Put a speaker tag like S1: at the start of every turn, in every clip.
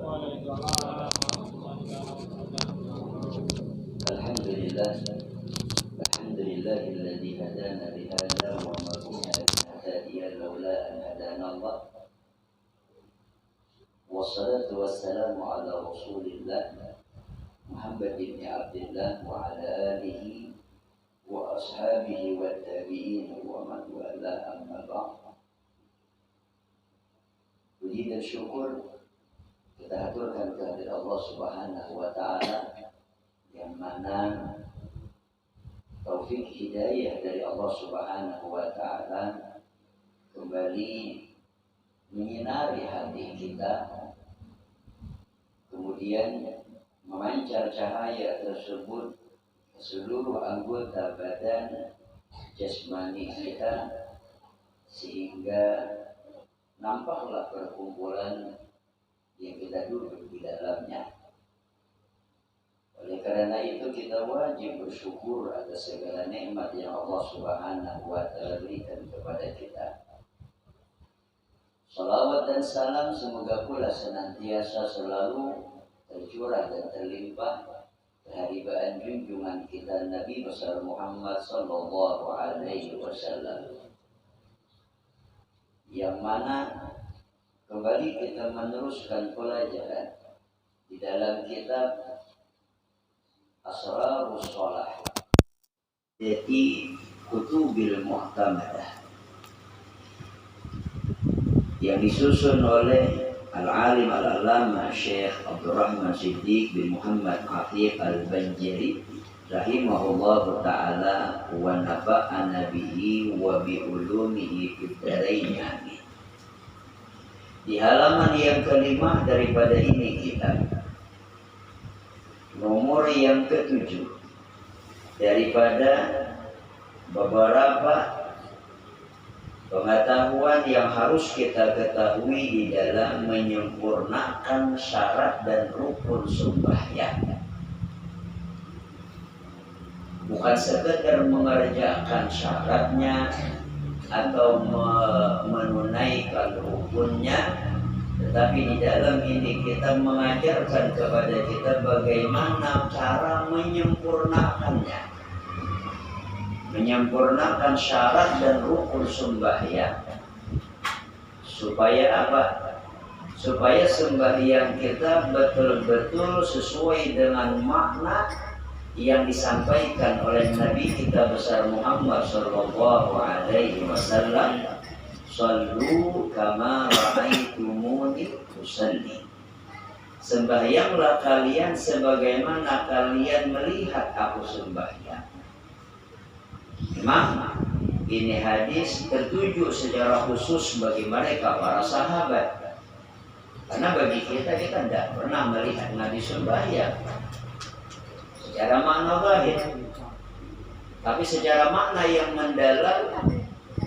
S1: Alhamdulillah, alhamdulillahilladzi hadana lihada wa ma kunna linahtadiya laula an hadana Allah. Wassalatu wassalamu ala Rasulillah Muhammad bin Abdullah wa ala alihi wa ashabihi wa tabi'in wa man wala amma ba'd. Puji dan syukur kita haturkan kehadirat Allah Subhanahu wa taala yang mana taufik hidayah dari Allah Subhanahu wa taala kembali menyinari hati kita, kemudian memancar cahaya tersebut ke seluruh anggota badan jasmani kita, sehingga nampaklah perkumpulan yang kita duduk di dalamnya. Oleh karena itu kita wajib bersyukur atas segala nikmat yang Allah Subhanahu wa taala berikan kepada kita. Salawat dan salam semoga pula senantiasa selalu tercurah dan terlimpah kehadiran junjungan kita Nabi besar Muhammad sallallahu alaihi wasallam, yang mana kembali kita meneruskan pelajaran di dalam kitab Asrarus Shalah dari Kutubil Mu'tamadah yang disusun oleh Al-Alim Al-Allamah Syekh Abdurrahman Siddiq bin Muhammad Afiq Al-Banjari rahimahullahu ta'ala wa nafa'ana bihi wa bi ulumihi fid dharain amin. Di halaman yang kelima daripada ini kitab, nomor yang ke-7 daripada beberapa pengetahuan yang harus kita ketahui di dalam menyempurnakan syarat dan rukun sembahyang. Bukan sekedar mengerjakan syaratnya atau menunaikan rukunnya, tetapi di dalam ini kita mengajarkan kepada kita bagaimana cara menyempurnakannya, menyempurnakan syarat dan rukun sembahyang. Supaya apa? Supaya sembahyang kita betul-betul sesuai dengan makna yang disampaikan oleh Nabi kita besar Muhammad sallallahu alaihi wasallam, "Shallu kama ra'aitumuni usalli." Sembahyanglah kalian sebagaimana kalian melihat aku sembahyang. Memang ini hadis tertuju secara khusus bagi mereka para sahabat, karena bagi kita tidak pernah melihat Nabi sembahyang secara makna zahir, tapi secara makna yang mendalam.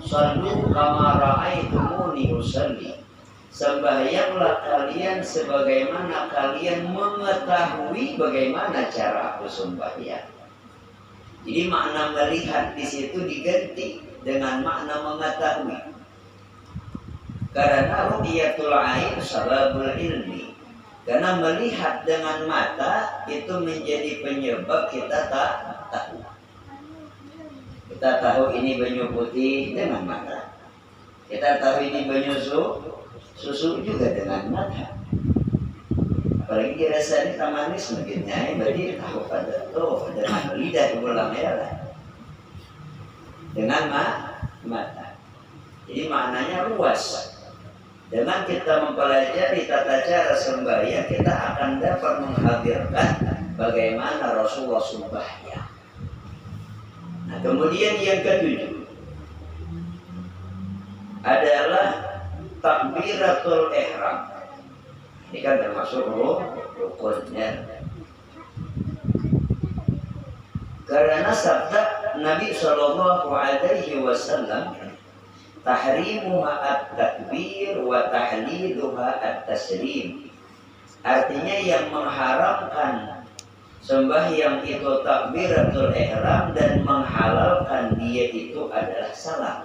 S1: Shallu kama ra'aitumuni usalli, sembahyanglah kalian sebagaimana kalian mengetahui bagaimana cara aku sembahyang. Jadi makna melihat di situ diganti dengan makna mengetahui. Karena ru'yatul ain sababul ilmi. Karena melihat dengan mata itu menjadi penyebab kita tak tahu. Kita tahu ini banyu putih dengan mata. Kita tahu ini banyu susu juga dengan mata. Apalagi dirasa ini manis mungkinnya, berarti tahu pada tuh dengan lidah gula merah, dengan mata. Jadi maknanya luas. Dengan kita mempelajari tata cara sembahyang, kita akan dapat menghadirkan bagaimana Rasulullah sembahyang. Nah, kemudian yang ke-7 adalah takbiratul ihram. Ini kan termasuk rukunnya. Karena sabda Nabi sallallahu alaihi wasallam, tahrimuha at-takbir wa tahliluha at-taslim. Artinya yang mengharamkan sembahyang itu takbiratul ihram dan menghalalkan dia itu adalah salam.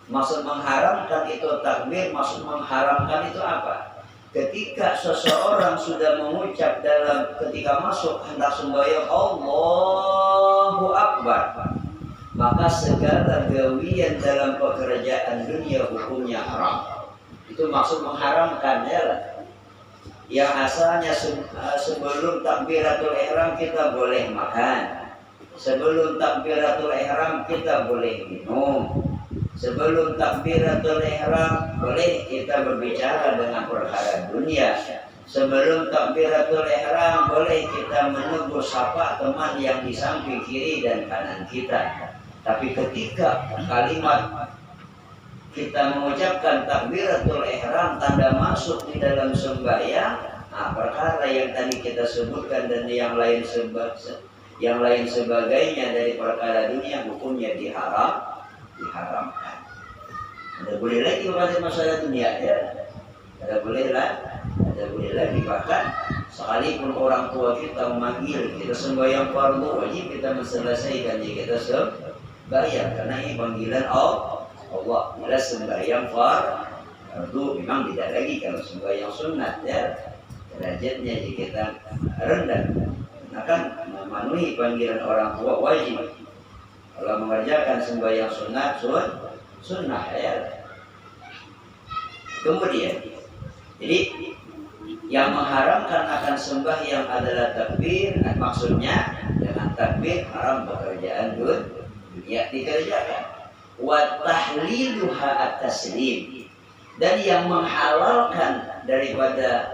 S1: Maksud mengharamkan itu takbir, maksud mengharamkan itu apa? ketika seseorang sudah mengucap dalam ketika masuk hendak sembahyang Allahu Akbar, maka segala gawian dalam pekerjaan dunia hukumnya haram. Itu maksud mengharamkan ya. Yang asalnya sebelum takbiratul ihram kita boleh makan, sebelum takbiratul ihram kita boleh minum, sebelum takbiratul ihram boleh kita berbicara dengan perkara dunia, sebelum takbiratul ihram boleh kita menegur sapa teman yang di samping kiri dan kanan kita. Tapi ketika kalimat kita mengucapkan takbiratul ihram tanda masuk di dalam sembahyang, nah perkara yang tadi kita sebutkan dan yang lain sebagainya dari perkara dunia hukumnya diharamkan. Tidak boleh lagi membahas masalah dunia ya. Tidak boleh lagi, bahkan sekalipun orang tua kita memanggil kita sembahyang fardu, wajib kita menyelesaikan jika kita sembahyang, karena ini panggilan Allah. Bila sembahyang fardu memang tidak lagi kalau sembahyang sunat ya, derajatnya jika kita rendah, akan memenuhi panggilan orang tua wajib. Kalau mengerjakan sembahyang sunat sunnah ya. Kemudian, jadi yang mengharamkan akan sembahyang adalah takbir, maksudnya dengan takbir haram pekerjaan dunia dikerjakan. Wa tahliluha at-taslim, dan yang menghalalkan daripada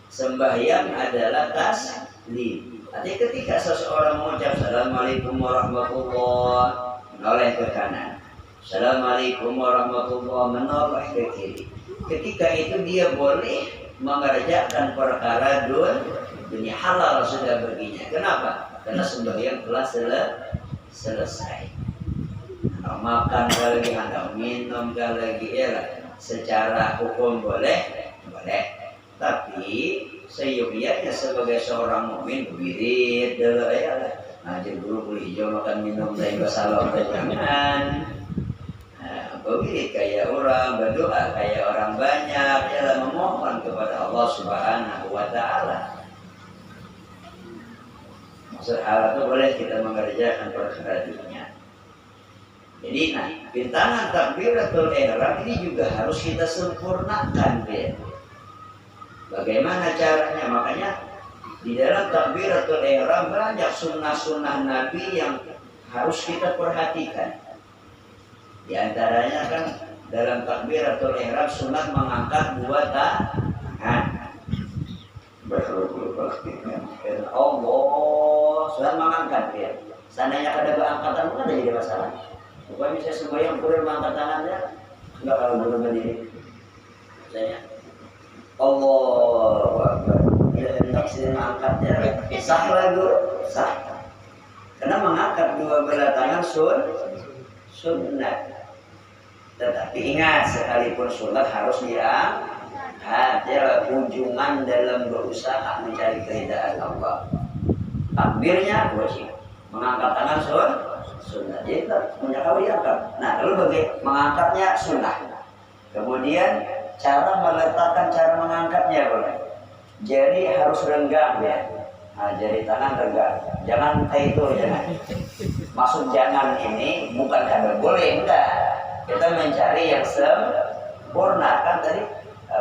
S1: sembahyang adalah taslim. Artinya ketika seseorang mengucap Assalamualaikum warahmatullahi, menoleh ke kanan, Assalamualaikum warahmatullahi, menoleh ke kiri, ketika itu dia boleh mengerjakan perkara dunia, halal sudah baginya. Kenapa? Karena sembahyang telah selesai. Makan lagi, hendak minum lagi ya, secara hukum boleh, tapi seyogyanya sebagai seorang mukmin wirid dulu ya, ngaji dulu kuliah hijau makan minum dari salam jangan, wirid kayak orang, berdoa kayak orang banyak ya, memohon kepada Allah Subhanahu wa Ta'ala. Maksud hal itu boleh kita mengerjakan perkara dunia. Jadi bintangan takbiratul ihram ini juga harus kita sempurnakan ya. Bagaimana caranya? Makanya di dalam takbiratul ihram banyak sunnah-sunnah Nabi yang harus kita perhatikan. Di antaranya kan dalam takbiratul ihram sunat mengangkat dua tangan. Allah sunat mengangkat ya. Seandainya ada angkatan bukan ada jadi masalah. Pokoknya saya sembahyang boleh mengangkat tangannya, enggak kalau belum berdiri. Saya Allahu Akbar. Bila hendak saya mengangkatnya, sah lagu, sah. Karena mengangkat dua belah tangan sunnah. Tetapi ingat, sekalipun sunat harus diangkat ya, kunjungan dalam berusaha mencari keridhaan Allah. Takbirnya wajib, mengangkat tangan sunnah, jadi punya kau diangkat. Nah, lalu bagaimana mengangkatnya sunnah. Kemudian cara meletakkan, cara mengangkatnya boleh. Jadi harus renggang ya. Nah, jari tangan renggang. Jangan kayak itu, jangan. Maksud jangan ini bukan karena boleh, enggak. Kita mencari yang sempurna. Kan tadi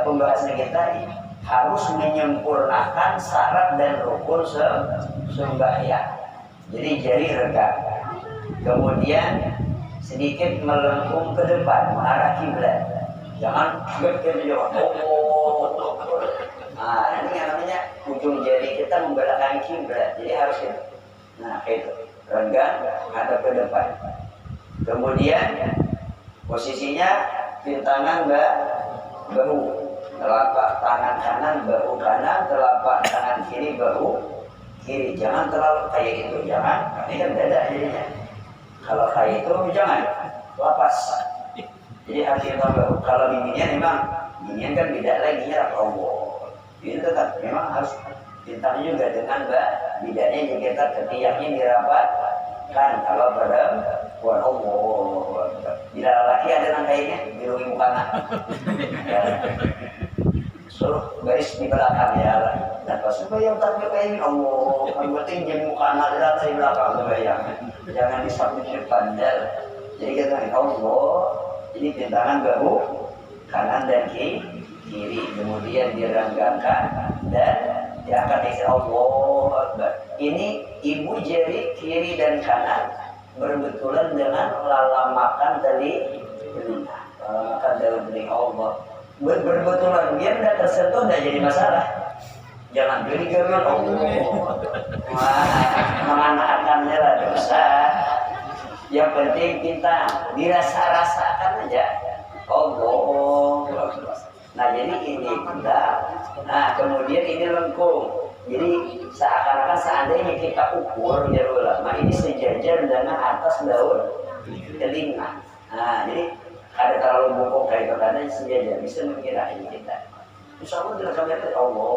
S1: pembahasan kita harus menyempurnakan syarat dan rukun sembahyang. Jadi jari renggang. Kemudian sedikit melengkung ke depan mengarah kiblat. Jangan ke jauh. Nah, ini yang namanya ujung jari kita membelakangi kiblat. Jadi harus itu. Nah, itu renggang hadap ke depan. Kemudian posisinya pintangan bahu, telapak tangan kanan bahu kanan, telapak tangan kiri bahu kiri. Jangan terlalu kayak itu, jangan. Ini kan beda jadinya. Kalau kayak itu jangan lapas. Jadi artinya kalau dinginnya memang dingin kan beda lagi ya Allah. Ini tetap memang harus bintang juga dengan bedanya jika kita ketiaknya dirapatkan. Kalau perempuan Allah. Bila laki ada nangkainya dirungi mukana. suruh baris di belakang ya. Nah pas sembahyang takbir ini Allah, yang penting jemu kanan dan di belakang sembahyang, jangan di samping depan ya. Jadi kita Allah, jadi pintangan bahu kanan dan kiri, kemudian direnggangkan dan diangkat isi Allah. Ini ibu jari kiri dan kanan berbetulan dengan lalaman telinga, makan daun telinga Allah. Berbetulan biar tidak tersentuh tidak jadi masalah. Jangan beli gambar Allah, menganakannya lah dosa. Yang penting kita dirasa-rasakan aja Allah. Nah jadi ini kita, nah kemudian ini lengkung. Jadi seakan-akan seandainya kita ukur ya ulama ini sejajar dengan atas daun telinga. Nah jadi ada terlalu bungkuk kayak katanya sejajar bisa mengira ini kita. Insya Allah tidak akan lihat Allah.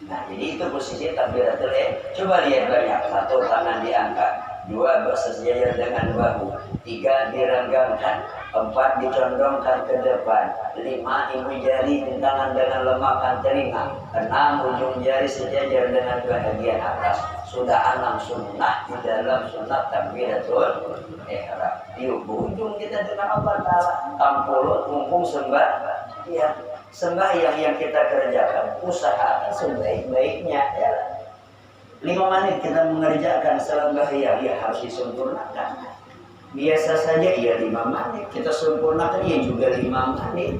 S1: Nah jadi itu posisi takbiratul ihram. Coba lihat banyak. 1 tangan diangkat, 2 bersejajar dengan bahu, 3 direnggangkan, 4 dicondongkan ke depan, 5 ibu jari pintangan dengan lemahkan telinga, 6 ujung jari sejajar dengan bahagian atas. Sudah 6 sunnah di dalam sunnah takbiratul ihram. Yuk berujung kita dengan Allah Ta'ala. Tampul mumpung ya, sembahyang yang kita kerjakan usahakan sebaik-baiknya ya. 5 menit kita mengerjakan sembahyang ya harus disempurnakan. Biasa saja ya 5 menit, kita sempurnakan ya juga 5 menit.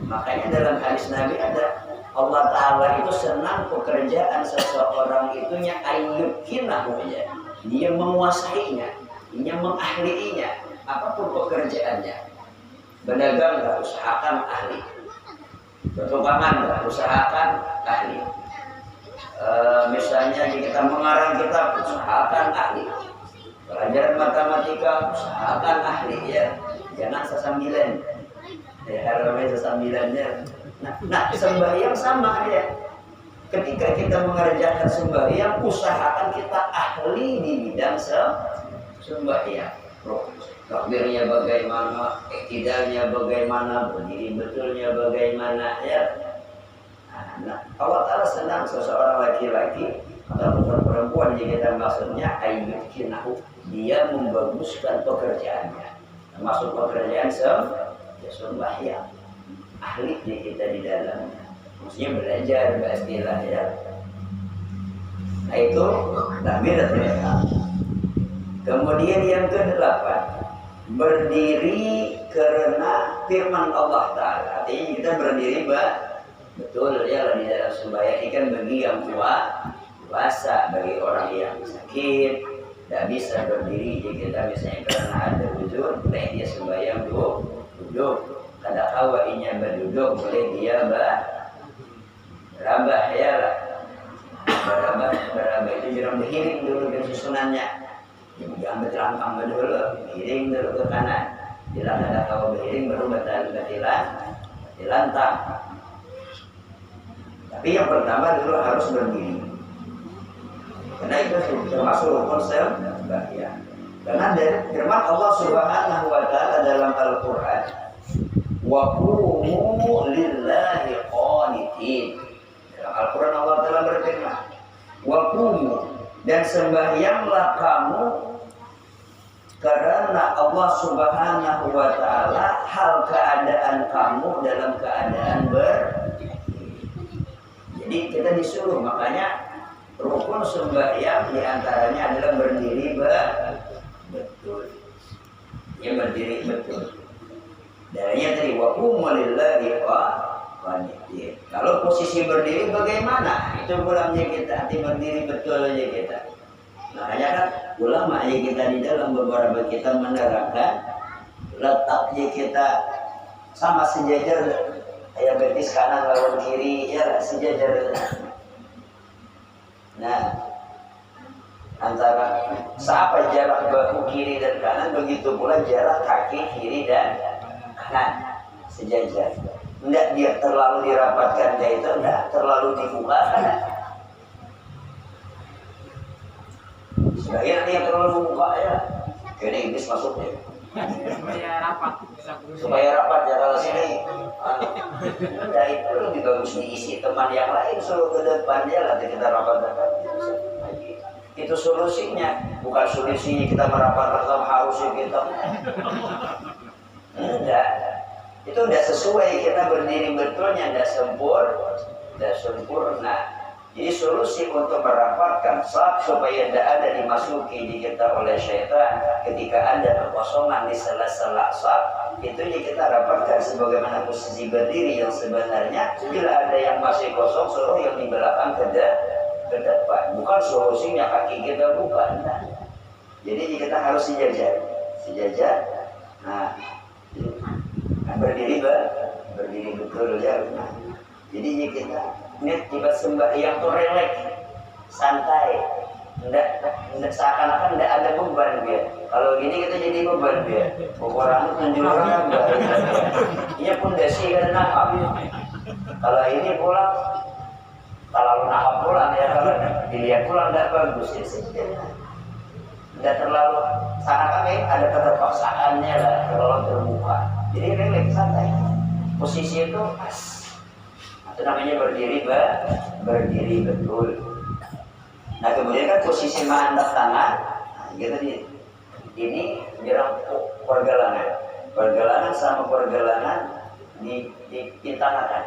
S1: Makanya dalam hadis Nabi ada Allah Ta'ala itu senang pekerjaan seseorang itunya ayyukinahu ya. Dia menguasainya, dia mengahliinya, apapun pekerjaannya. Berdagang nggak usahakan ahli, bertukangan nggak usahakan ahli. Misalnya kita mengarang kitab usahakan ahli, pelajaran matematika usahakan ahli ya, jangan sesambilan ya, harusnya sesambilannya. Nah sembahyang sama ya, ketika kita mengerjakan sembahyang usahakan kita ahli di bidang sembahyang. Takbirnya bagaimana, iktidalnya bagaimana, berdiri betulnya bagaimana ya. Nah, Allah Ta'ala senang seseorang laki-laki atau perempuan yang kita maksudnya ayyukinahu, dia membaguskan pekerjaannya, termasuk pekerjaan sembahyang, ahli kita di dalamnya, maksudnya belajar beristilah ya. Nah itu takbiratul ihram. Kemudian yang ke-8, berdiri karena firman Allah Ta'ala. Artinya kita berdiri betul ya di dalam sembahyang ini kan bagi yang puasa, bagi orang yang sakit tidak bisa berdiri. Jadi kita misalnya karena ada uzur, boleh dia sembahyang duduk. Kada kawa inya berduduk, boleh dia berabah ya lah. Berabah itu jangan berhiring dulu ke susunannya. Jangan bertelangkang dulu, berhiring dulu ke kanan. Bila kada kawa berhiring baru bertilantang. Tapi yang pertama dulu harus berdiri. Karena itu termasuk rukun sembahyang. Karena dari firman Allah Subhanahu wa Ta'ala dalam Al-Qur'an, wa qumu lillahi qanitin. Dalam Al-Qur'an Allah Ta'ala berfirman, wa qumu, dan sembahyanglah kamu karena Allah Subhanahu wa Ta'ala hal keadaan kamu dalam keadaan jadi kita disuruh, makanya rukun sembahyang diantaranya adalah berdiri betul. Ya berdiri betul. Darinya tadi wa qumu lillahi qanitin. Kalau posisi berdiri bagaimana? Itu ulama kita, hati berdiri betul aja kita. Makanya kan ulama aja kita di dalam beberapa kita menerangkan letaknya kita sama sejajar. Ya betis kanan lawan kiri ya sejajar. Nah antara siapa jarak bahu kiri dan kanan, begitu pula jarak kaki kiri dan kanan sejajar. Tidak dia terlalu dirapatkan, dia itu tidak terlalu dibuka kanan. Sebagian yang terlalu membuka ya, kena iblis masuknya. supaya rapat ya kalau sini. Nah itu lebih bagus diisi teman yang lain suruh ke depannya nanti kita rapat-rapat. Itu solusinya, bukan solusinya kita merapat atau harusnya kita. Enggak, itu udah sesuai kita berdiri betulnya, enggak sempurna. Jadi solusi untuk merapatkan saf supaya tidak ada dimasuki di kita oleh syaitan ketika ada kekosongan di sela-sela saf, itu kita rapatkan sebagaimana posisi berdiri yang sebenarnya. Bila ada yang masih kosong, suruh yang di belakang ke depan. Bukan solusinya kaki kita, bukan. Nah, jadi kita harus sejajar. Nah, berdiri betul ya. Nah, jadi kita tiba sembahyang tuh relax, santai, enggak seakan-akan enggak ada beban dia. Kalau gini kita jadi beban dia. Orang tunjuk orang iya pondasi kan nahap. Kalau ini pulang terlalu nahap pulang ya, kalau dilihat pulang enggak bagus ya sih. Enggak terlalu seakan-akan ada keterpaksaannya lah, terlalu terbuka. Jadi relax, santai. Posisi itu pas. Itu namanya berdiri betul. Nah kemudian kan posisi mengangkat tangan, gitu ini bilang pergelangan sama pergelangan di tangan.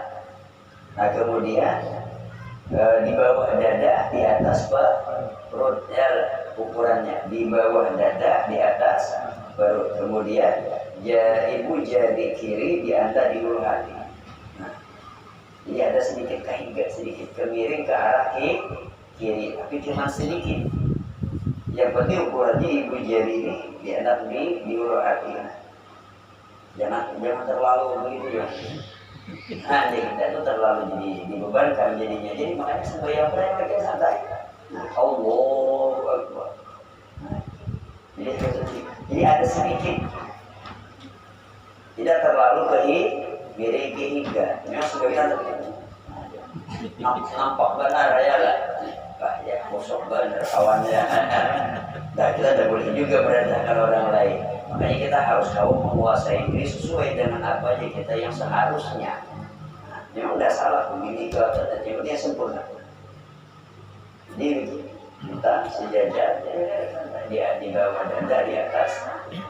S1: Nah kemudian di bawah dada, di atas perut, ya ukurannya di bawah dada, di atas perut. Kemudian ibu jari kiri diantar di ulu hati. Jadi ada sedikit kehinggap, sedikit kemiring ke arah kiri, tapi cuma sedikit. Yang penting ukurannya ibu jari ini dianak di ulu hati. Jangan terlalu begitu ya. Nah, kita itu terlalu jadi dibebankan jadinya. Jadi makanya sembahyang mereka santai. Nah, Allahu Akbar. Nah, jadi ada sedikit, tidak terlalu miring hingga. Memang sebagian nampak benar ya lah. Ya kosong benar kawannya. Nah kita tidak boleh juga merendahkan orang lain. Makanya kita harus tahu menguasai diri sesuai dengan apa aja kita yang seharusnya. Nah, memang tidak salah begini ke atas, yang penting sempurna. Jadi kita sejajar di bawah dada, di atas.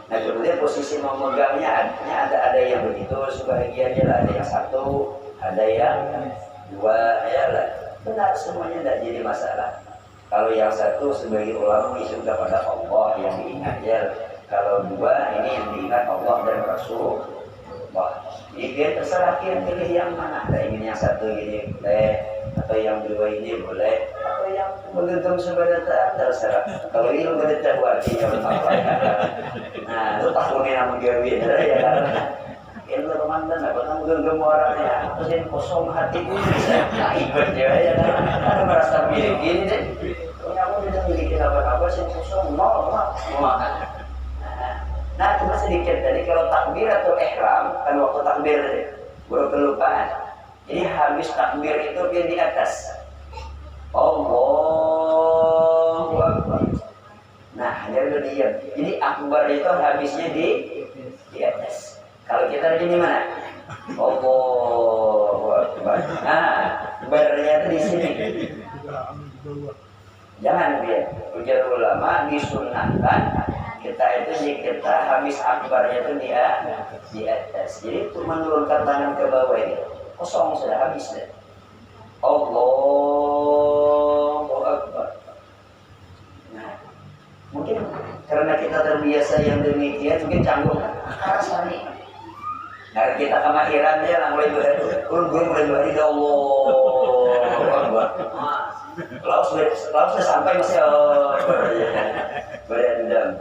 S1: Nah kemudian posisi memegangnya ada yang begitu sebagiannya lah, ada yang satu, ada yang dua, ya lah. Benar semuanya tidak jadi masalah. Kalau yang satu sebagai ulama isu kepada Allah yang diingat ya. Kalau dua ini yang diingat Allah dan Rasul. Wah, jadi terserah pilih yang mana. Ada ingin yang satu ini boleh, atau yang dua ini boleh, atau yang menggenggam sebenarnya terserah. Kalau ini udah tahu artinya apa ya. Nah, lu takutin sama Gerwin ya kan. Itu teman-teman, apa kamu genggam orangnya? Terus yang kosong hatiku nah ikut ya kan. Karena merasa milik gini deh. Kamu tidak memiliki apa-apa sih kosong mau. Nah, cuma sedikit. Jadi kalau takbir atau ihram, kan waktu takbir tadi, baru kelupaan. Jadi habis takbir itu dia di atas. Allahu Akbar. Nah, dia udah diam. Jadi akbar itu habisnya di atas. Kalau kita di mana? Allahu Akbar. Nah, barnya itu di sini. Jangan dia. Ujar ulama disunnahkan kita habis akbarnya itu di atas. Jadi itu menurunkan tangan ke bawah ini kosong sudah habis deh. Allahu Akbar. Nah, mungkin karena kita terbiasa yang demikian mungkin canggung rasanya. Karena kita kemahiran dia lah mulai berdua Allahu Akbar. Kalau sudah sampai masih berendam.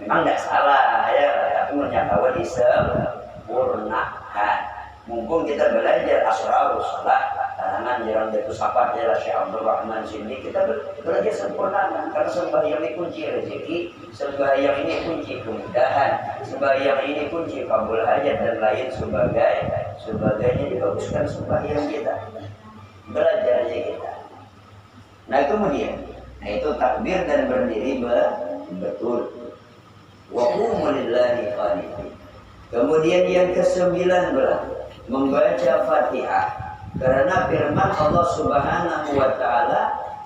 S1: Memang tidak salah ya, tapi menyatakan disempurnakan. Mumpung kita belajar asrarus salat, karangan jarang jatuh sapat ya Syekh Abdul Rahman sini kita belajar sempurnakan karena sembahyang ini kunci rezeki, sembahyang ini kunci kemudahan, sembahyang ini kunci kabul hajat dan lain sebagainya dibaguskan sembahyang kita. Belajar aja kita. Nah kemudian, itu takbir dan berdiri betul. wa qumu lillahi qanitin. Kemudian yang ke-19 membaca Fatihah karena firman Allah Subhanahu wa taala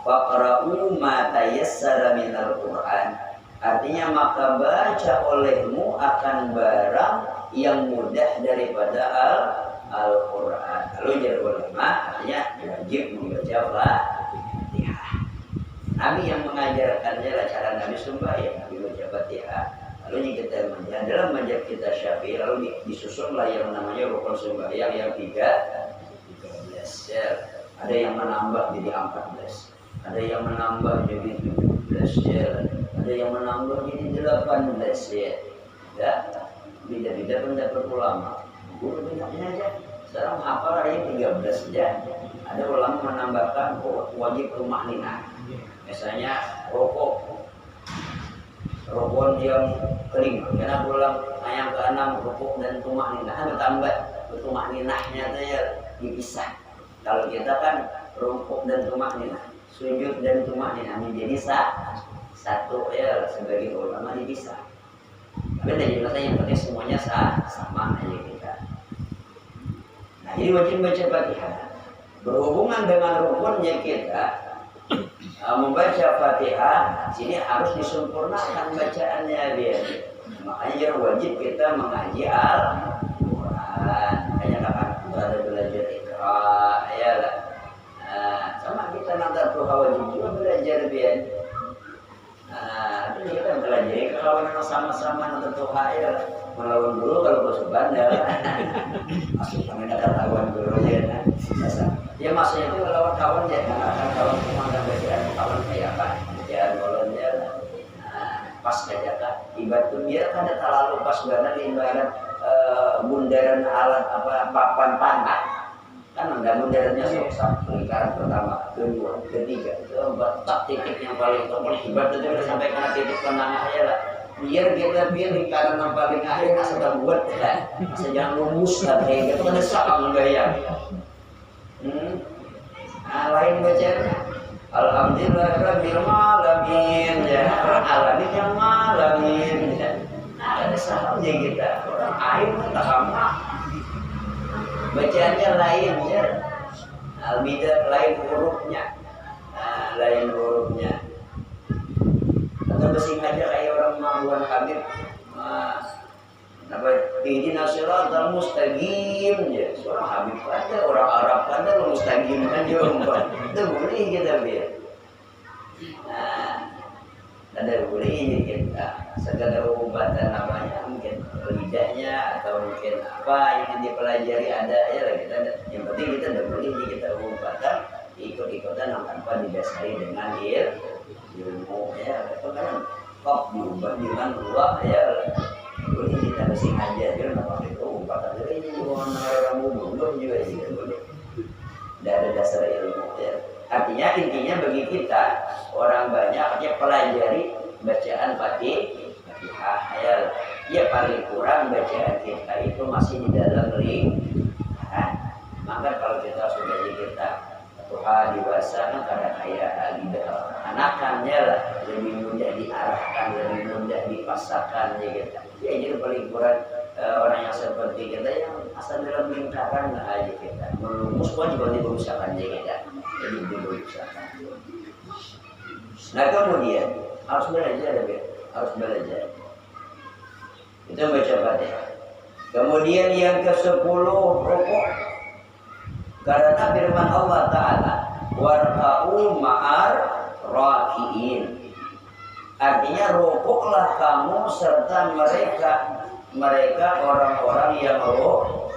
S1: faqra'u ma tayassara minal Qur'an. Artinya maka baca olehmu akan barang yang mudah daripada Al-Quran. Lalu jadi ulama artinya wajib membaca Fatihah. Nabi yang mengajarkannya lah cara Nabi sembahyang, Nabi baca Fatihah. Lalu kita dalam mazhab kita Syafi'i lalu disusunlah yang namanya rukun sembahyang yang 13 ya. Ada yang menambah jadi 14, ada yang menambah jadi 17 ya. Ada yang menambah jadi 18 ya. Ya, beda-beda pendapat ulama. Guru bidangnya aja. Sekarang hafal ada yang 13 ya. Ada ulama menambahkan wajib rumah nina. Misalnya rokok yang kelima. Karena pulang yang ke-6 rukuk dan rumah nina. Ada tambah rumah ninahnya saya dipisah. Kalau kita kan rukuk dan rumah nina, sujud dan rumah nina menjadi satu ya, sebagai ulama dipisah. Tapi dari masa yang penting semuanya sama aja kita. Nah, jadi wajib baca Fatihah. Berhubungan dengan rukunnya kita membaca Fatihah, sini harus disempurnakan bacaannya biar. Makanya wajib kita mengaji Al-Quran. Makanya kakak ada belajar Iqra ya lah. Sama kita nanti wajib juga belajar biar. Itu kita belajar kalau memang sama-sama nanti ya melawan dulu kalau bos bandar. Masuk kami ada lawan dulu ya. Ya maksudnya itu melawan kawan ya, karena kawan pemandang bacaan kawan kayak apa? Bacaan bolonnya pas saja kan. Ibarat biar kan ada terlalu pas banget ibarat bundaran alat papan panah. Kan ada bundarannya sok lingkaran pertama, kedua, ketiga, itu tak titik yang paling utama. Ibarat itu udah sampai ke titik penengah ya lah. Biar kita lingkaran yang paling akhir asal buat ya, asal jangan rumus lah kayak gitu kan salah gaya. Lain bacanya Alhamdulillahirabbil alamin ya, alamin yang alamin ya. Ada salahnya kita orang air tak sama bacaannya lain ya, al-bidah lain hurufnya, lain hurufnya. Atau bersing aja kayak orang Mabuan Habib ini nasirat mustaqim ya. Seorang Habib ada, orang Arab ada mustaqim kan juga itu boleh kita biar. Ada boleh kita segala obatan namanya mungkin lidahnya atau mungkin apa yang dipelajari ada ya lah kita. Yang penting kita tidak boleh kita obatan ikut-ikutan tanpa didasari dengan ilmu ya. Itu kan kok diubah dengan luar ya. Boleh kita mesti ngajar dia nama itu umpatan dia ini orang umum juga tidak boleh. Tidak ada dasar ilmu ya. Artinya intinya bagi kita orang banyak artinya pelajari bacaan Fatihah ya paling kurang bacaan kita itu masih di dalam lingkaran. Maka kalau kita sudah kita Tuhan dewasa kan kadang kayak anakannya lah lebih mudah diarahkan, lebih mudah dipasarkan ya kita. Ya jadi paling kurang orang yang seperti kita yang asal dalam lingkaran aja kita melumus pun juga diberusakan aja kita. Jadi diberusakan. Nah kemudian harus belajar ya, harus belajar. Itu baca Fatihah. Kemudian yang ke-10 rukuk. Karena firman Allah Ta'ala warka'u ma'ar raki'in. Artinya rukuklah kamu serta mereka orang-orang yang rukuk.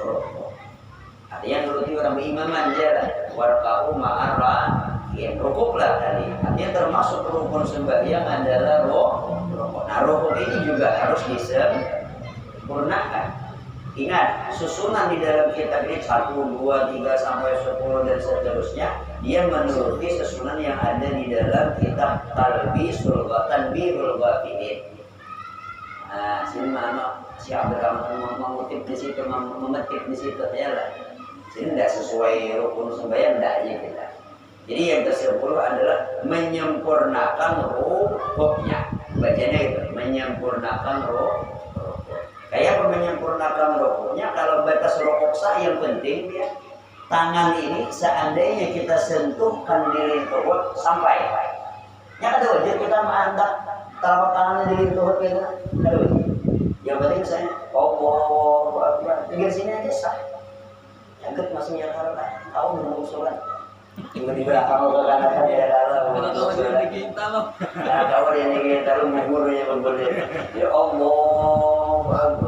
S1: Artinya nuruti orang berimaman jalan warka'u ma'ar raki'in. Rukuklah tadi. Artinya termasuk rukun sembahyang adalah rukuk. Nah rukuk ini juga harus disempurnakan. Ingat, susunan di dalam kitab ini 1, 2, 3, sampai 10 dan seterusnya. Dia menuruti susunan yang ada di dalam kitab Talbisul Tanbihul Ghafilin. Sini mana si Abdul Rahman mengutip di situ, memetik di situ ya lah. Sini tidak sesuai rukun sembahyang tidak aja kita. Jadi yang ke-10 adalah menyempurnakan rukuknya. bacanya itu menyempurnakan rokok. Kayak menyempurnakan rokoknya, kalau batas rokok sah yang penting dia tangan ini seandainya kita sentuhkan di lintuh sampai. Ya ada wajib kita mengangkat telapak tangannya di lintuh kita. Ada wajib. Yang penting misalnya tinggal sini aja sah. Angkat masuknya karena tahu belum usulan. Tiba-tiba kamu ke kanan ya kalau
S2: kita loh.
S1: Nah, kalau dia kita lu gurunya berbeda. Ya Allah,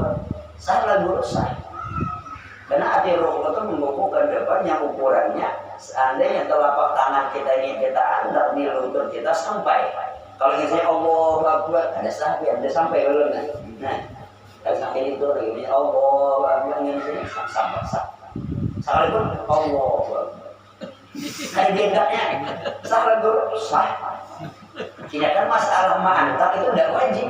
S1: salah guru sah. Karena hati rokok itu membukukan depannya ukurannya. Seandainya telapak tangan kita ini kita angkat di lutut kita sampai. Kalau misalnya Allah Akbar, ada sampai belum? Nah, sampai itu lagi Allah Akbar ini sampai sah. Sekalipun Allah Akbar. Ada dianggapnya salah guru sah. Tidakkan masalah mantap itu tidak wajib.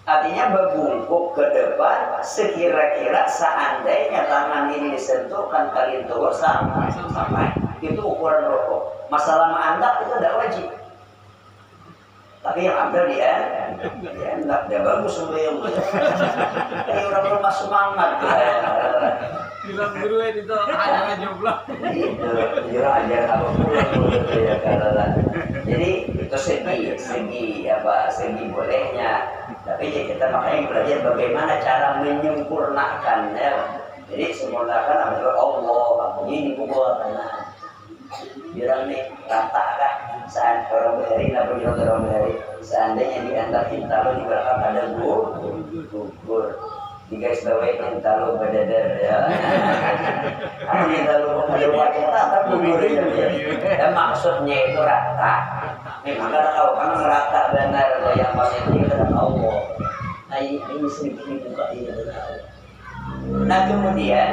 S1: Artinya berbungkuk ke depan sekira-kira seandainya tangan ini disentuhkan kali itu sampai itu ukuran rokok. Masalah mantap itu tidak wajib. Tapi yang ambil dia enggak bagus semua yang ini orang rumah semangat
S2: bilang guru itu ada jomblo
S1: itu aja kalau pulang ya karena jadi itu segi bolehnya, tapi ya kita makanya belajar bagaimana cara menyempurnakan ya. Jadi sempurnakan adalah Allah ini buat tanah bilang nih rata kan saat orang berhari nggak perlu orang berhari seandainya diantar kita lo di belakang ada gugur di garis bawah kita lo badadar ya kalau kita lo ada wajah rata gugurnya dan maksudnya itu rata memang kita tahu kan rata benar yang maksudnya kita Allah ini sedikit dibuka ini nah kemudian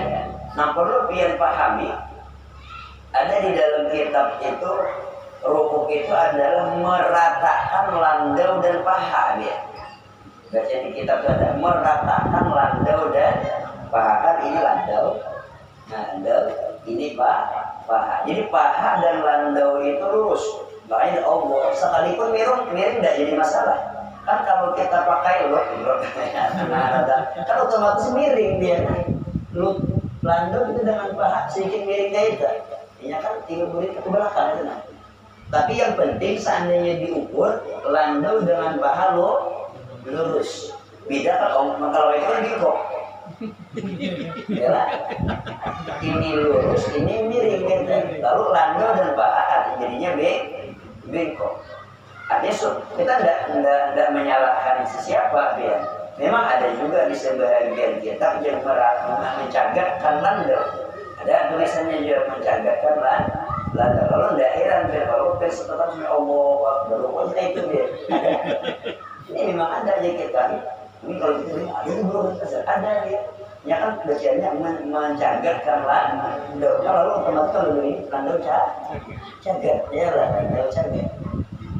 S1: perlu pian pahami ada di dalam kitab itu rukuk itu adalah meratakan landau dan paha dia. Baca di kitab itu ada meratakan landau dan paha, kan ini landau ini paha. Jadi paha dan landau itu lurus. Makanya Allah sekalipun miring tidak jadi masalah. Kan kalau kita pakai kan otomatis miring dia. Landau itu dengan paha sedikit miring kayak itu. Ini kan 3 burit ke belakang itu nah. Tapi yang penting seandainya diukur landau dengan paha lurus. Beda kalau itu kan bingkok. Ya ini lurus, ini miring gitu. Lalu landau dan paha jadinya bengkok. Artinya kita tidak menyalahkan siapa ya. Memang ada juga di sebagian kitab yang mencagatkan landau. Ada tulisannya juga mencagatkan landau. Kalau tidak heran kalau tetap sama Allah baru itu dia. Ini memang ada aja kita. Ini kalau kita itu belum ada dia. Ya kan bacanya mencagatkan landau. Lalu otomatis kalau ini landau cagat ya landau cagat.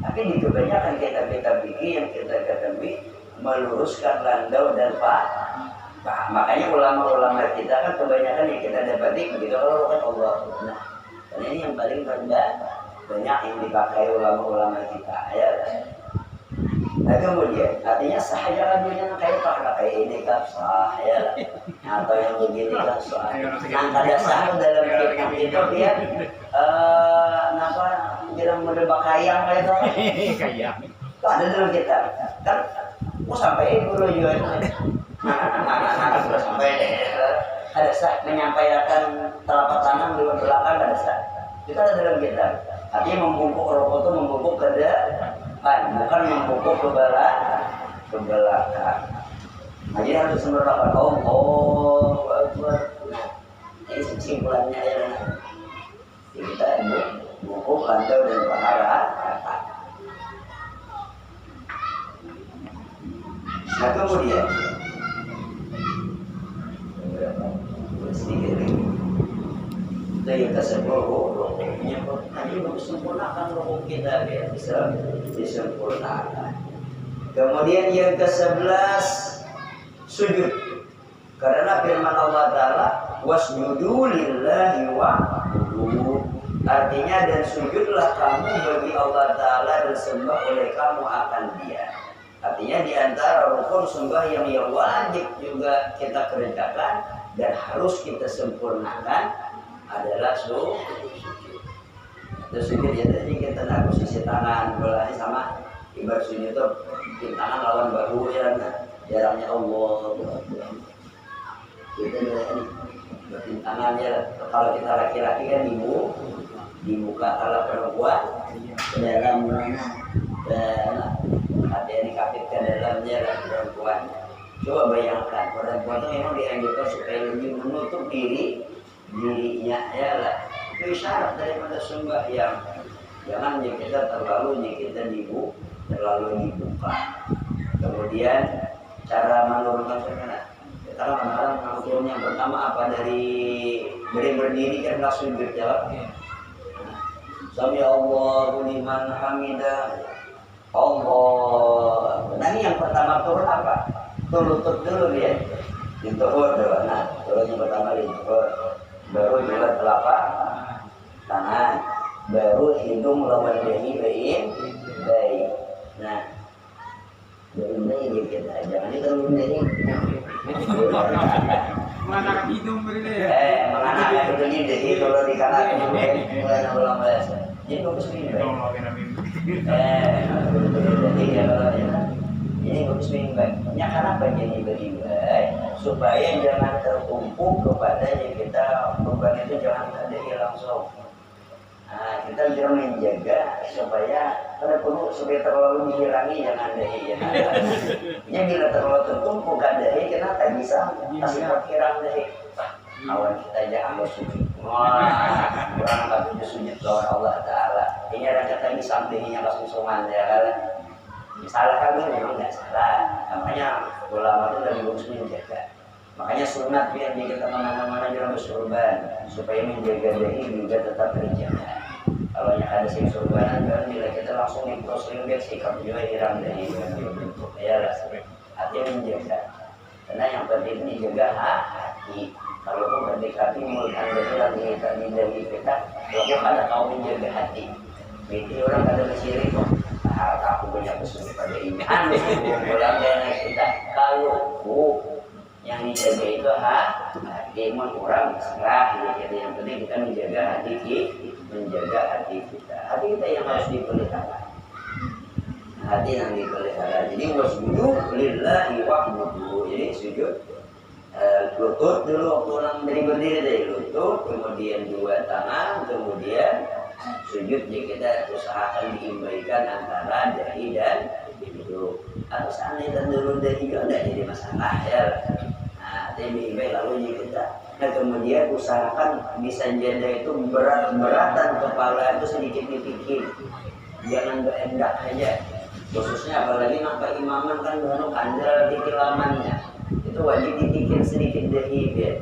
S1: Tapi di kebanyakan kitab-kitab fikih yang kita ketahui meluruskan landau dan paha. Makanya ulama-ulama kita kan kebanyakan yang kita dapati begitu kalau kan Allah. Nah, dan ini yang paling rendah banyak yang dipakai ulama-ulama kita ya. Nah kemudian artinya sah jangan kayak pakai ini kan sah ya, atau yang begini kan sah. Nah kada sah dalam kitab itu dia bilang mendebak kayang kayak itu.
S2: Kayang.
S1: Itu ada dalam kitab kan. Sampai guru juga sudah sampai ada sah menyampaikan telapak tangan di belakang ada sah. Itu ada dalam kitab. Artinya membungkuk rokok itu membungkuk ke depan, bukan membungkuk ke belakang. Nah, jadi harus sempurnakan Allahu Akbar. Ini kesimpulannya ya. Kita bungkuk landau dan paha. Nah kemudian sedikit lagi itu yang ke-10 rukuknya hanya sempurnakan rukuk kita ya, bisa disempurnakan. Kemudian yang ke-11 sujud, karena firman Allah Ta'ala wasjudu lillahi wa'budu, artinya dan sujudlah kamu bagi Allah Ta'ala dan sembah oleh kamu akan Dia. Artinya di antara rukun sembahyang yang wajib juga kita kerjakan dan harus kita sempurnakan adalah sujud. Itu sujud ya, jadi kita nak posisi tangan belahnya sama ibarat sujud itu tangan lawan bahu ya, nah, jarangnya Allah. Kita ini tangannya kalau kita laki-laki kan di muka, kalau perempuan ke dalam mana? Ada yang dikapitkan dalamnya lah perempuan. Coba bayangkan perempuan itu memang dianjurkan supaya lebih menutup dirinya ya lah. Itu isyarat daripada sembahyang. Jangan kita terlalu terlalu dibuka. Kemudian cara menurunkan suara. Kita kadang-kadang mengatur yang pertama apa dari berdiri kan langsung berjawab. Sami Allahu liman hamidah. Allah. Nah ini yang pertama turun apa? Lutut dulu dia. Diturun dulu. Nah, turun yang pertama diturun. Baru juga telapak tangan. Baru hidung lawan dahi baik. Nah, dari kita jangan diterus dari.
S2: Menganakan hidung beri ya.
S1: Menganakan hidung jadi kalau di kanan mulai ulang bahasa. Jadi bagus ini. Ini bagus baik. Kenapa jadi baik? Supaya jangan tertumpuk kepada yang kita beban itu jangan ada langsung. Nah, kita jangan menjaga supaya supaya terlalu dihilangi jangan dahi jangan. Ini bila terlalu tertumpuk kan dahi kenapa bisa kasih perkiraan dahi. Awan kita jangan bersujud. Wah, orang kata sujud lawan Allah Taala. Ini ada kata bisa dahinya langsung soman ya kan. Salah kan memang nggak salah. Makanya ulama itu lebih bagus menjaga. Makanya sunat biar kita kemana-mana jangan bersurban supaya menjaga dahi juga tetap terjaga. Kalau yang ada sing surbanan kan bila kita langsung diproses biar sikap juga hilang dari bentuk ya hati menjaga. Karena yang penting ini juga hati. Kalau kau berdekati mulut anda lagi dari kita, kalau kada kau menjaga hati. Jadi orang kada bersirik kok. Aku punya kesulitan pada iman. Pulang dengan kita kalau yang dijaga itu hati orang serah. Jadi yang penting kita menjaga hati kita. Hati kita yang harus dipelihara. Hati yang dipelihara. Jadi wasjudu lillahi wa'budu. Jadi sujud lutut dulu waktu orang berdiri dari lutut, kemudian dua tangan, kemudian sujud. Jadi kita usahakan diimbaikan antara dahi dan hidung. Atau seandainya dulu dahi juga tidak jadi masalah ya. Nah, diimbai lalu kita. Nah kemudian usahakan di sajadah itu beratan kepala itu sedikit dipikir, jangan berendak aja. Khususnya apalagi nampak imaman kan dengan kandal tikilamannya itu wajib dipikir sedikit dahi ya.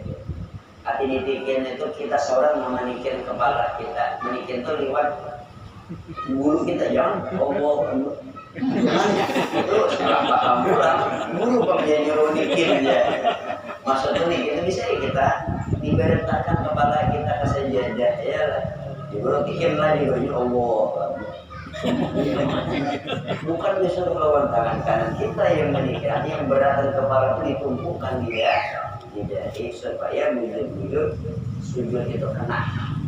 S1: Arti dipikir itu kita seorang memanikin kepala kita, manikin itu lewat bulu kita jangan itu salah paham pulang bulu pengen nyuruh dikir aja. Maksudnya nih itu bisa kita diberetkan kepala kita ke sajadah ya lah. Diburu pikir lagi Allah. Bukan disuruh lawan tangan kanan kita yang menikah, yang beratan kepala itu ditumpukan dia di dahi supaya bujur-bujur sujud itu kena.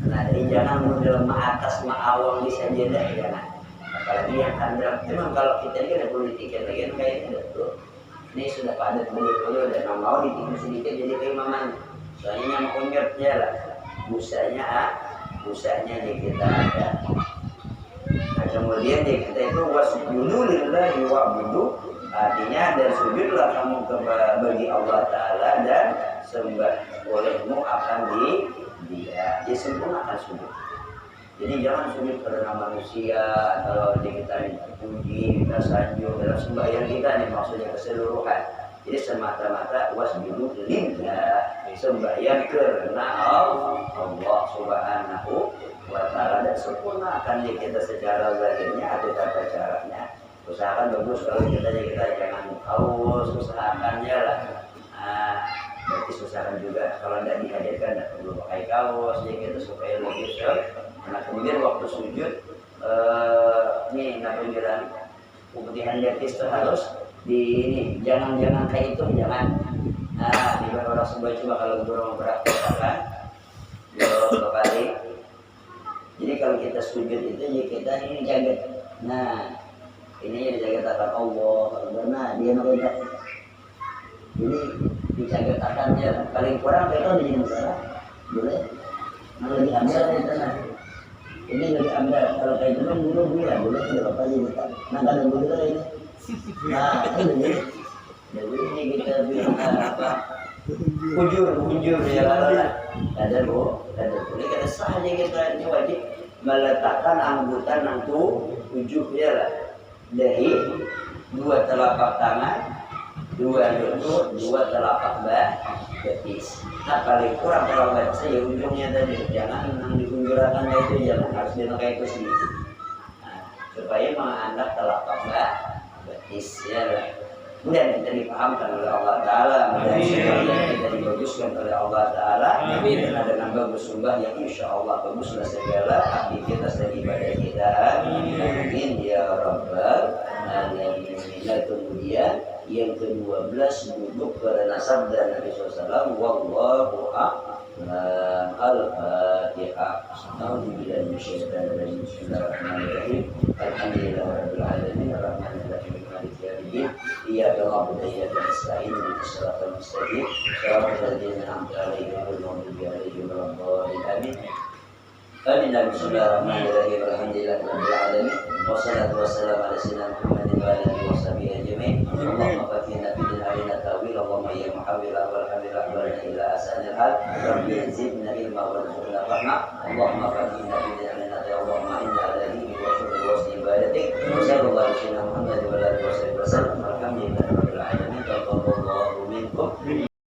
S1: Jadi jangan menjelma atas ma'awang di sajadah jangan. Apalagi yang kandang. Memang kalau kita ini ada politik lagi kayaknya betul. Ini sudah padat bulu-bulu dan mau ditinggal sedikit jadi keimaman. Soalnya yang kunyit ya lah. Busanya di kita ada. Nah kemudian di kita itu wasjudu lillahi wa'budu. Artinya dan sujudlah kamu bagi Allah Ta'ala dan sembah olehmu akan dia. Dia sempurnakan sujud. Jadi jangan sujud karena manusia atau kita puji, kita sanjung dalam sembahyang kita nih maksudnya keseluruhan. Jadi semata-mata wasjudu lillah, sembahyang karena Allah Subhanahu wa Ta'ala dan sempurnakan kita secara zahirnya atau tata caranya. Usahakan bagus kalau kita jangan haus, usahakannya lah. Berarti usahakan juga kalau tidak dihadirkan tidak perlu pakai kaos jadi kita supaya lebih Nah kemudian waktu sujud nih nak pembilan pemutihan betis itu harus
S3: di ini jangan kayak itu jangan. Nah, di orang coba kalau burung beraktivitas dua kali. Jadi kalau kita sujud itu ya kita ini jaga. Nah, ini dijaga takkan Allah. Karena dia mereka. Jadi dijaga takkannya paling kurang itu di masalah. Boleh. Kalau diambil itu nah. Ini lebih ambil kalau kayak itu kan dulu ya boleh tidak apa aja kita. Nah kalau dulu ini. Nah ini. Jadi ini kita bilang apa? Hujur ya lah. Ada boleh kita sah aja kita ini wajib meletakkan anggutan nantu ujung dia lah. Dahi, dua telapak tangan, dua lutut, dua telapak betis. Nah paling kurang kalau baca ya ujungnya tadi jangan yang dikunjurakan itu jangan harus dipakai itu sedikit. Nah, supaya mengandak telapak betis ya lah. Kemudian kita dipahamkan oleh Allah Ta'ala, kemudian kita dibaguskan oleh Allah Ta'ala dengan bagus sumbah yang insya Allah baguslah segala aktivitas dan ibadah kita. Amin ya Rabbal Alamin. Kemudian yang ke-12 duduk karena sabda Nabi SAW, wallahu a'lam. Al-Fatihah. A'udzubillahi minasyaitonir rajim. Bismillahirrahmanirrahim. Alhamdulillahirabbil alamin. Arrahmanirrahim. Maliki yaumiddin. Iyyaka na'budu wa iyyaka nasta'in. Ihdinas siratal mustaqim. Shiratal ladzina an'amta 'alaihim ghairil maghdubi 'alaihim waladdallin. Amin. Amin. Bismillahirrahmanirrahim. Alhamdulillahirabbil alamin. Wassalatu wassalamu ala sayyidina Muhammadin wa alihi washabihi ajmain. Allahumma fatina fid arina tawil. Allahumma ya muhawwil wal hamil ahbarna ila asanil hal. Rabbi zidna ilma warzuqna rahmah. Allahumma fatina fid arina tawil. Allahumma inna ala dini wa syukri wa ibadatik. Wa sallallahu alaihi wa sallam Muhammad wa alihi wa sallam.